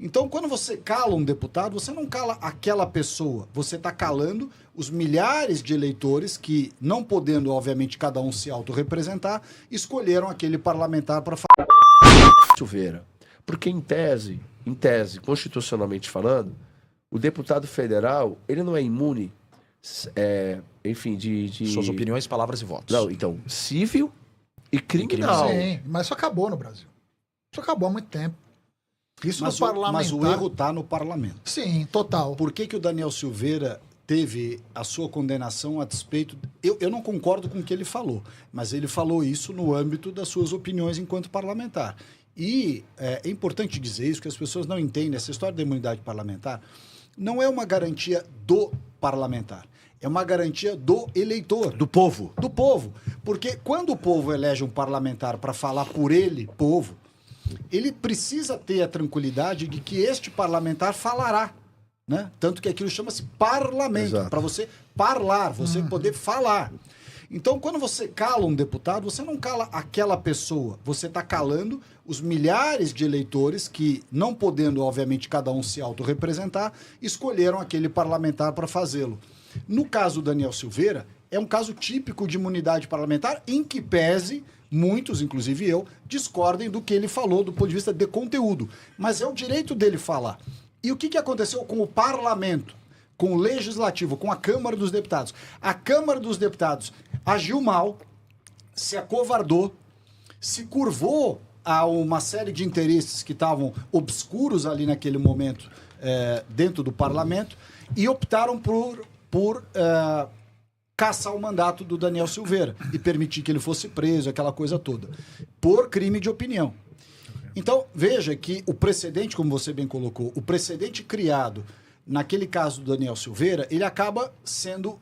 Então, quando você cala um deputado, você não cala aquela pessoa. Você está calando os milhares de eleitores que, não podendo, obviamente, cada um se autorrepresentar, escolheram aquele parlamentar para falar. Silveira. Porque, em tese, constitucionalmente falando, o deputado federal, ele não é imune, enfim, de... Suas opiniões, palavras e votos. Não, então, civil e criminal. Sim, mas isso acabou no Brasil. Isso acabou há muito tempo. Isso Mas, no parlamentar... mas o erro está no parlamento. Sim, total. Por que o Daniel Silveira teve a sua condenação a despeito... Eu não concordo com o que ele falou, mas ele falou isso no âmbito das suas opiniões enquanto parlamentar. E é importante dizer isso, que as pessoas não entendem. Essa história da imunidade parlamentar não é uma garantia do parlamentar. É uma garantia do eleitor. Do povo. Do povo. Porque quando o povo elege um parlamentar para falar por ele, povo, ele precisa ter a tranquilidade de que este parlamentar falará. Né? Tanto que aquilo chama-se parlamento, para você falar, você poder falar. Então, quando você cala um deputado, você não cala aquela pessoa. Você está calando os milhares de eleitores que, não podendo, obviamente, cada um se autorrepresentar, escolheram aquele parlamentar para fazê-lo. No caso do Daniel Silveira, é um caso típico de imunidade parlamentar, em que pese, muitos, inclusive eu, discordem do que ele falou do ponto de vista de conteúdo. Mas é o direito dele falar. E o que aconteceu com o parlamento? Com o legislativo, com a Câmara dos Deputados. A Câmara dos Deputados agiu mal, se acovardou, se curvou a uma série de interesses que estavam obscuros ali naquele momento dentro do parlamento e optaram por caçar o mandato do Daniel Silveira e permitir que ele fosse preso, aquela coisa toda, por crime de opinião. Então, veja que o precedente, como você bem colocou, o precedente criado naquele caso do Daniel Silveira, ele acaba sendo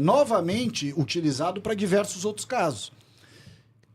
novamente utilizado para diversos outros casos.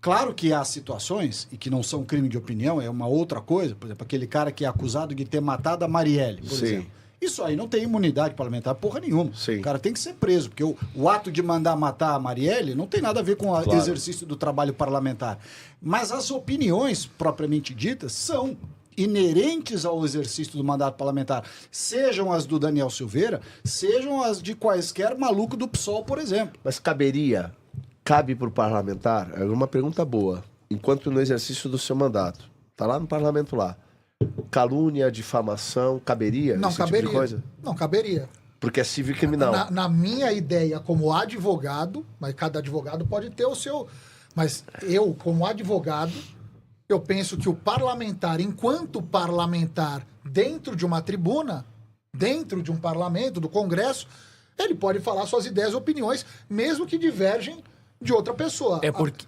Claro que há situações, e que não são crime de opinião, é uma outra coisa, por exemplo, aquele cara que é acusado de ter matado a Marielle, por exemplo. Isso aí não tem imunidade parlamentar porra nenhuma. Sim. O cara tem que ser preso, porque o ato de mandar matar a Marielle não tem nada a ver com o exercício do trabalho parlamentar. Mas as opiniões propriamente ditas são inerentes ao exercício do mandato parlamentar, sejam as do Daniel Silveira, sejam as de quaisquer maluco do PSOL, por exemplo. Mas cabe para o parlamentar, é uma pergunta boa, enquanto no exercício do seu mandato, tá lá no parlamento lá, calúnia, difamação, caberia? Não, caberia. Tipo de coisa? Não, caberia. Porque é civil e criminal. Na minha ideia, como advogado, mas cada advogado pode ter o seu... Mas eu, como advogado, eu penso que o parlamentar, enquanto parlamentar dentro de uma tribuna, dentro de um parlamento, do Congresso, ele pode falar suas ideias e opiniões, mesmo que divergem de outra pessoa.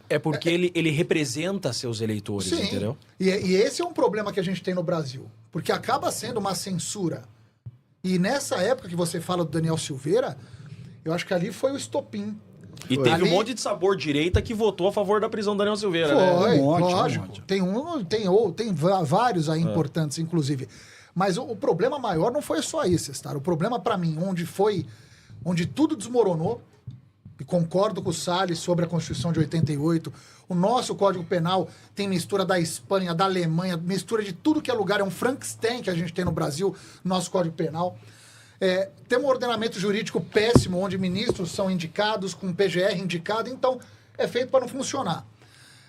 É porque ele representa seus eleitores, sim, entendeu? E esse é um problema que a gente tem no Brasil, porque acaba sendo uma censura. E nessa época que você fala do Daniel Silveira, eu acho que ali foi o estopim. E teve um monte de sabor direita que votou a favor da prisão do Daniel Silveira, né? Foi, Um monte, lógico. Tem vários aí importantes, inclusive. Mas o problema maior não foi só isso, Star. O problema para mim, onde tudo desmoronou, e concordo com o Salles sobre a Constituição de 88, o nosso Código Penal tem mistura da Espanha, da Alemanha, mistura de tudo que é lugar, é um Frankenstein que a gente tem no Brasil, nosso Código Penal. Tem um ordenamento jurídico péssimo, onde ministros são indicados, com PGR indicado, então é feito para não funcionar.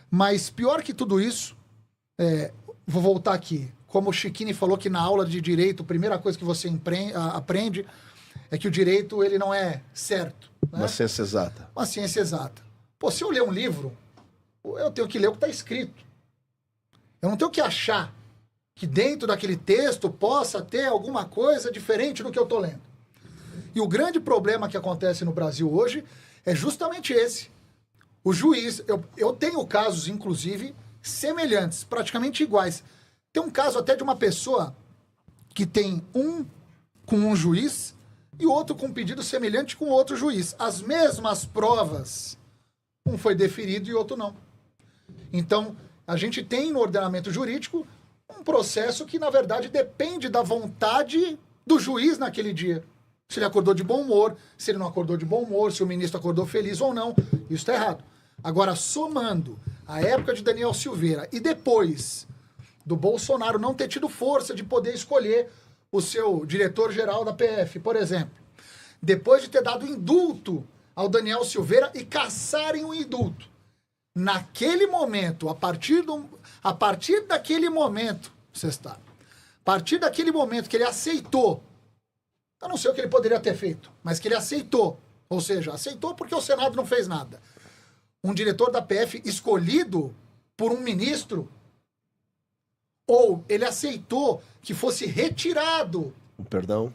Mas pior que tudo isso, vou voltar aqui, como o Chiquini falou que na aula de direito, a primeira coisa que você aprende é que o direito ele não é certo. Né? Uma ciência exata. Uma ciência exata. Pô, se eu ler um livro, eu tenho que ler o que está escrito. Eu não tenho que achar que dentro daquele texto possa ter alguma coisa diferente do que eu estou lendo. E o grande problema que acontece no Brasil hoje é justamente esse. O juiz... Eu tenho casos, inclusive, semelhantes, praticamente iguais. Tem um caso até de uma pessoa que tem com um juiz e outro com um pedido semelhante com outro juiz. As mesmas provas. Um foi deferido e outro não. Então, a gente tem no ordenamento jurídico um processo que, na verdade, depende da vontade do juiz naquele dia. Se ele acordou de bom humor, se ele não acordou de bom humor, se o ministro acordou feliz ou não. Isso está errado. Agora, somando a época de Daniel Silveira e depois do Bolsonaro não ter tido força de poder escolher o seu diretor-geral da PF, por exemplo. Depois de ter dado indulto ao Daniel Silveira e caçarem o indulto. Naquele momento, a partir daquele momento, a partir daquele momento que ele aceitou, eu não sei o que ele poderia ter feito, mas que ele aceitou, ou seja, aceitou porque o Senado não fez nada. Um diretor da PF escolhido por um ministro, ou ele aceitou que fosse retirado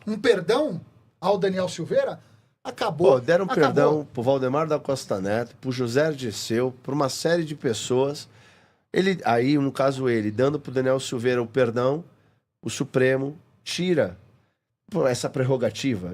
um perdão ao Daniel Silveira, acabou. Pô, deram perdão pro Valdemar da Costa Neto, pro José Dirceu, por uma série de pessoas. Aí, no caso ele, dando pro Daniel Silveira o perdão, o Supremo tira essa prerrogativa.